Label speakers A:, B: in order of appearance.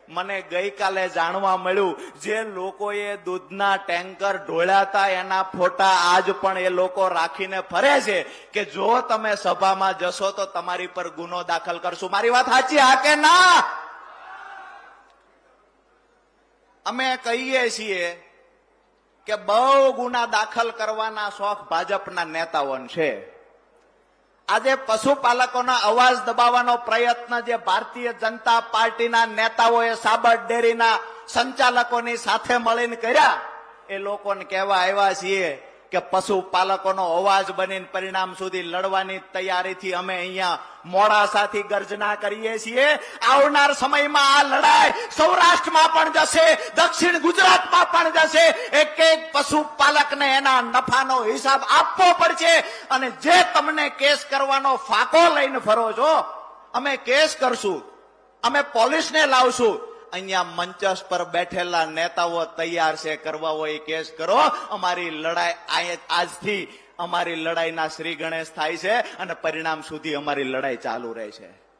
A: મને ગઈકાલે જાણવા મળ્યું જે લોકોએ દૂધના ટેન્કર ઢોળ્યા હતા એના ફોટા આજ પણ એ લોકો રાખીને ફરે છે કે જો તમે સભામાં જશો તો તમારી પર ગુનો દાખલ કરશું. મારી વાત સાચી હા કે ના? અમે કહીએ છીએ કે બહુ ગુના દાખલ કરવાના શોખ ભાજપના નેતાઓને છે. આજે પશુપાલકોના અવાજ દબાવવાનો પ્રયત્ન જે ભારતીય જનતા પાર્ટીના નેતાઓએ સાબર ડેરીના સંચાલકોની સાથે મળીને કર્યા, એ લોકોને કહેવા આવ્યા છીએ કે પશુપાલકોનો અવાજ બનીને પરિણામ સુધી લડવાની તૈયારીથી અમે અહીંયા મોડાસાથી ગર્જના કરીએ છીએ. આવનાર સમયમાં આ લડાઈ સૌરાષ્ટ્રમાં પણ જશે, દક્ષિણ ગુજરાતમાં પણ જશે. એક એક પશુપાલકને એના નફાનો હિસાબ આપવો પડશે. અને જે તમને કેસ કરવાનો ફાંકો લઈને ફરો છો, અમે કેસ કરશું, અમે પોલીસને લાવશું. અહીંયા મંચસ પર બેઠેલા નેતાઓ તૈયાર છે કરવા હોય એ કેસ કરો. અમારી લડાઈ આજથી અમારી લડાઈના શ્રી ગણેશ થાય છે અને પરિણામ સુધી અમારી લડાઈ ચાલુ રહે છે.